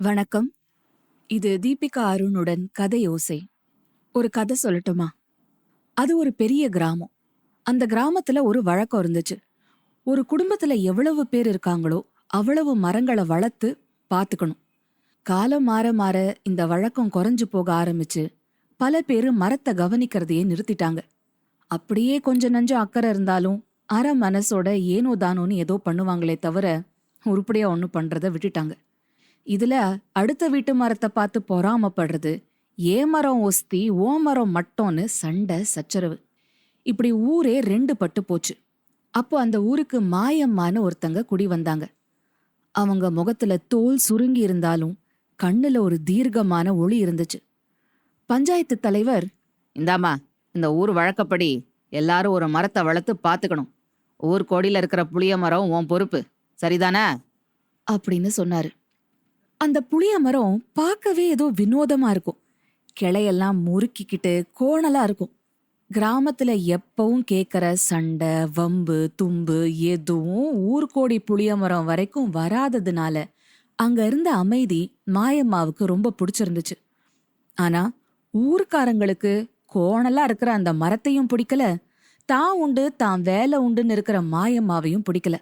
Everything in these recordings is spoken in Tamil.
வணக்கம். இது தீபிகா அருணுடன் கதையோசை. ஒரு கதை சொல்லட்டுமா? அது ஒரு பெரிய கிராமம். அந்த கிராமத்துல ஒரு வழக்கம் இருந்துச்சு. ஒரு குடும்பத்துல எவ்வளவு பேர் இருக்காங்களோ அவ்வளவு மரங்களை வளர்த்து பாத்துக்கணும். காலம் மாற மாற இந்த வழக்கம் குறைஞ்சு போக ஆரம்பிச்சு பல பேரு மரத்தை கவனிக்கிறதையே நிறுத்திட்டாங்க. அப்படியே கொஞ்ச நஞ்சம் அக்கறை இருந்தாலும் அரை மனசோட ஏனோ தானோன்னு ஏதோ பண்ணுவாங்களே தவிர உருப்படியா ஒன்னும் பண்றத விட்டுட்டாங்க. இதுல அடுத்த வீட்டு மரத்தை பார்த்து பொறாமப்படுறது, ஏ மரம் ஒஸ்தி ஓ மரம் மட்டோன்னு சண்டை சச்சரவு. இப்படி ஊரே ரெண்டு பட்டு போச்சு. அப்போ அந்த ஊருக்கு மாயம்மான்னு ஒருத்தங்க குடி வந்தாங்க. அவங்க முகத்துல தோல் சுருங்கி இருந்தாலும் கண்ணுல ஒரு தீர்க்கமான ஒளி இருந்துச்சு. பஞ்சாயத்து தலைவர், இந்தாமா, இந்த ஊர் வழக்கப்படி எல்லாரும் ஒரு மரத்தை வளர்த்து பாத்துக்கணும். ஊர் கோடியில இருக்கிற புளிய மரம் உன் பொறுப்பு, சரிதானே அப்படின்னு சொன்னாரு. அந்த புளிய மரம் பார்க்கவே ஏதோ வினோதமா இருக்கும். கிளையெல்லாம் முறுக்கிக்கிட்டு கோணலா இருக்கும். கிராமத்துல எப்பவும் கேட்கற சண்டை வம்பு தும்பு எதுவும் ஊர்கோடி புளிய மரம் வரைக்கும் வராததுனால அங்க இருந்த அமைதி மாயம்மாவுக்கு ரொம்ப பிடிச்சிருந்துச்சு. ஆனா ஊர்க்காரங்களுக்கு கோணலா இருக்கிற அந்த மரத்தையும் பிடிக்கல, தான் உண்டு தான் வேலை உண்டுன்னு இருக்கிற மாயம்மாவையும் பிடிக்கல.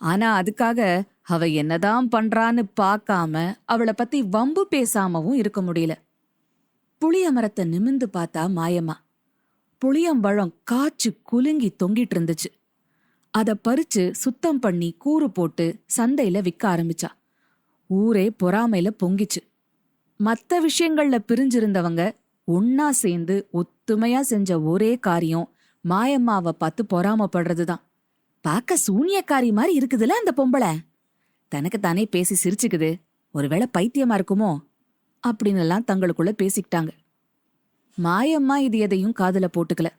ஆனா அதுக்காக அவ என்னதான் பண்றான்னு பார்க்காம அவளை பத்தி வம்பு பேசாமவும் இருக்க முடியல. புளிய மரத்தை நிமிந்து பார்த்தா மாயம்மா. புளியம்பழம் காய்ச்சி குலுங்கி தொங்கிட்டு இருந்துச்சு. அத பறிச்சு சுத்தம் பண்ணி கூறு போட்டு சந்தையில விற்க ஆரம்பிச்சா. ஊரே பொறாமையில பொங்கிச்சு. மத்த விஷயங்கள்ல பிரிஞ்சிருந்தவங்க ஒன்னா சேர்ந்து ஒத்துமையா செஞ்ச ஒரே காரியம் மாயம்மாவை பார்த்து பொறாமப்படுறதுதான். பார்க்க சூனியக்காரி மாதிரி இருக்குதுல அந்த பொம்பளை. தனக்கு தானே பேசி சிரிச்சுக்குது, ஒருவேளை பைத்தியமா இருக்குமோ அப்படின்னு எல்லாம் தங்களுக்குள்ள பேசிக்கிட்டாங்க. மாயம்மா இது எதையும் காதுல போட்டுக்கல.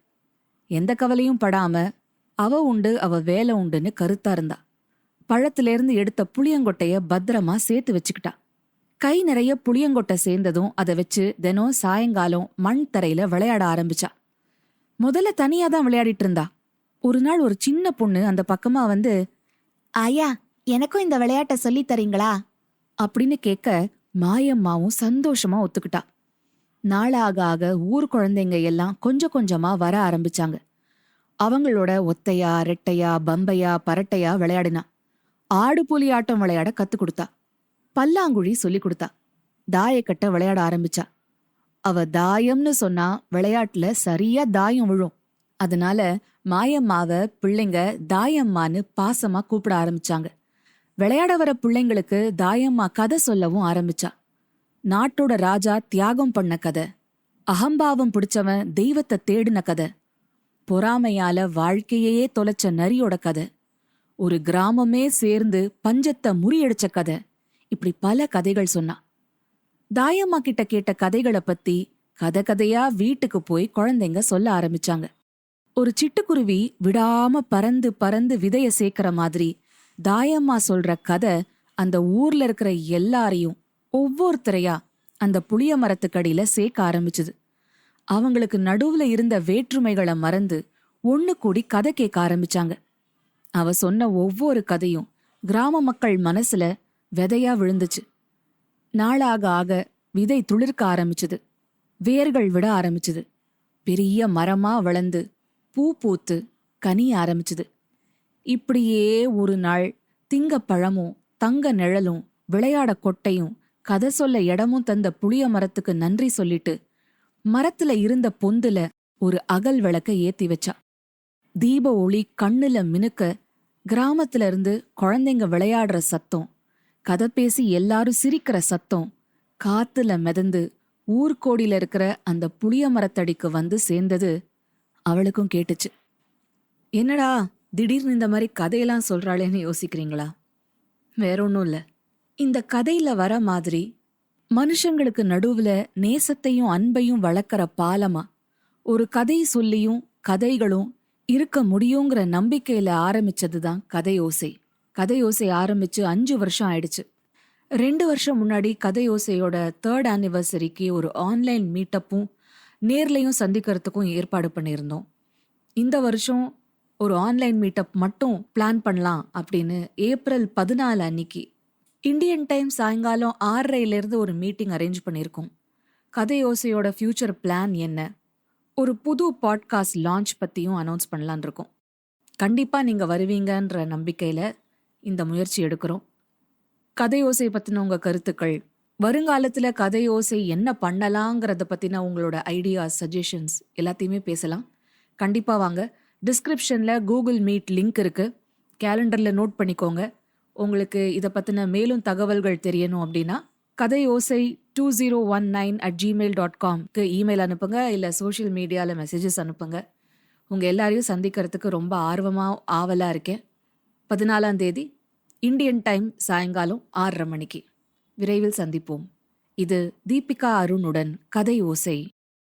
எந்த கவலையும் படாம அவ உண்டு அவ வேலை உண்டுன்னு கருத்தா இருந்தா. பழத்திலிருந்து எடுத்த புளியங்கொட்டைய பத்திரமா சேர்த்து வச்சுக்கிட்டா. கை நிறைய புளியங்கொட்டை சேர்ந்ததும் அதை வச்சு தினம் சாயங்காலம் மண் தரையில விளையாட ஆரம்பிச்சா. முதல்ல தனியா தான் விளையாடிட்டு இருந்தா. ஒரு நாள் ஒரு சின்ன பொண்ணு அந்த பக்கமா வந்து, ஆயா, எனக்கும் இந்த விளையாட்ட சொல்லி தரீங்களா அப்படின்னு கேட்க மாயம்மாவும் சந்தோஷமா ஒத்துக்கிட்டா. நாளாக ஆக ஊர் குழந்தைங்க எல்லாம் கொஞ்சம் கொஞ்சமா வர ஆரம்பிச்சாங்க. அவங்களோட ஒத்தையா ரெட்டையா பம்பையா பரட்டையா விளையாடினா. ஆடு புலி ஆட்டம் விளையாட கத்து கொடுத்தா. பல்லாங்குழி சொல்லி கொடுத்தா. தாயக்கட்ட விளையாட ஆரம்பிச்சா. அவ தாயம்னு சொன்னா விளையாட்டுல சரியா தாயம் விழும். அதனால மாயம்மாவ பிள்ளைங்க தாயம்மான்னு பாசமா கூப்பிட ஆரம்பிச்சாங்க. விளையாட வர பிள்ளைங்களுக்கு தாயம்மா கதை சொல்லவும் ஆரம்பிச்சா. நாட்டோட ராஜா தியாகம் பண்ண கதை, அகம்பாவம் பிடிச்சவன் தெய்வத்தை தேடின கதை, பொறாமையால வாழ்க்கையே தொலைச்ச நரியோட கதை, ஒரு கிராமமே சேர்ந்து பஞ்சத்தை முறியடிச்ச கதை, இப்படி பல கதைகள் சொன்னா. தாயம்மா கிட்ட கேட்ட கதைகளை பத்தி கதை கதையா வீட்டுக்கு போய் குழந்தைங்க சொல்ல ஆரம்பிச்சாங்க. ஒரு சிட்டுக்குருவி விடாம பறந்து பறந்து விதைய சேர்க்கிற மாதிரி தாயம்மா சொல்ற கதை அந்த ஊர்ல இருக்கிற எல்லாரையும் ஒவ்வொருத்தரையா அந்த புளிய மரத்துக்கடியில சேர்க்க ஆரம்பிச்சுது. அவங்களுக்கு நடுவுல இருந்த வேற்றுமைகளை மறந்து ஒண்ணு கூடி கதை கேட்க ஆரம்பிச்சாங்க. அவ சொன்ன ஒவ்வொரு கதையும் கிராம மக்கள் மனசுல விதையா விழுந்துச்சு. நாளாக ஆக விதை துளிர்க்க ஆரம்பிச்சுது. வேர்கள் விட ஆரம்பிச்சுது. பெரிய மரமா வளர்ந்து பூ பூத்து கனிய ஆரம்பிச்சுது. இப்படியே ஒரு நாள் திங்கப்பழமும் தங்க நிழலும் விளையாட கொட்டையும் கதை சொல்ல இடமும் தந்த புளிய மரத்துக்கு நன்றி சொல்லிட்டு மரத்துல இருந்த பொந்துல ஒரு அகல் விளக்க ஏத்தி வச்சா. தீப ஒளி கண்ணுல மினுக்க கிராமத்துல இருந்து குழந்தைங்க விளையாடுற சத்தம், கதை பேசி எல்லாரும் சிரிக்கிற சத்தம் காத்துல மிதந்து ஊர்கோடியில இருக்கிற அந்த புளிய மரத்தடிக்கு வந்து சேர்ந்தது. அவளுக்கும் கேட்டுச்சு. என்னடா திடீர்னு இந்த மாதிரி கதையெல்லாம் சொல்றாளேன்னு யோசிக்கிறீங்களா? வேற ஒன்றும் இல்லை. இந்த கதையில வர மாதிரி மனுஷங்களுக்கு நடுவுல நேசத்தையும் அன்பையும் வளர்க்குற பாலமா ஒரு கதை சொல்லியும் கதைகளும் இருக்க முடியுங்கிற நம்பிக்கையில ஆரம்பிச்சதுதான் கதையோசை. கதையோசை ஆரம்பிச்சு 5 வருஷம் ஆயிடுச்சு. 2 வருஷம் முன்னாடி கதையோசையோட 3rd ஆனிவர்சரிக்கு ஒரு ஆன்லைன் மீட்டப்பும் நேர்லையும் சந்திக்கிறதுக்கும் ஏற்பாடு பண்ணியிருந்தோம். இந்த வருஷம் ஒரு ஆன்லைன் மீட்டப் மட்டும் பிளான் பண்ணலாம் அப்படின்னு ஏப்ரல் 14 அன்னைக்கு இந்தியன் டைம் சாயங்காலம் 6:30 ஒரு மீட்டிங் அரேஞ்ச் பண்ணியிருக்கோம். கதையோசையோட ஃபியூச்சர் பிளான் என்ன, ஒரு புது பாட்காஸ்ட் லான்ச் பத்தியும் அனௌன்ஸ் பண்ணலான் இருக்கோம். கண்டிப்பா நீங்க வருவீங்கன்ற நம்பிக்கையில இந்த முயற்சி எடுக்கிறோம். கதையோசை பத்தின உங்க கருத்துக்கள், வருங்காலத்துல கதையோசை என்ன பண்ணலாங்கிறத பத்தின உங்களோட ஐடியாஸ், சஜஷன்ஸ் எல்லாத்தையுமே பேசலாம். கண்டிப்பா வாங்க. டிஸ்கிரிப்ஷன்ல கூகுள் மீட் லிங்க் இருக்கு. கேலண்டர்ல நோட் பண்ணிக்கோங்க. உங்களுக்கு இதை பத்தின மேலும் தகவல்கள் தெரியணும் அப்படின்னா கதையோசை 2019@gmail.com இமெயில் அனுப்புங்க, இல்ல சோஷியல் மீடியால மெசேஜஸ் அனுப்புங்க. உங்க எல்லாரையும் சந்திக்கிறதுக்கு ரொம்ப ஆவலா இருக்கேன். 14ஆம் தேதி இந்தியன் டைம் சாயங்காலம் 6:30 மணிக்கு. விரைவில் சந்திப்போம். இது தீபிகா அருணுடன் கதை ஓசை.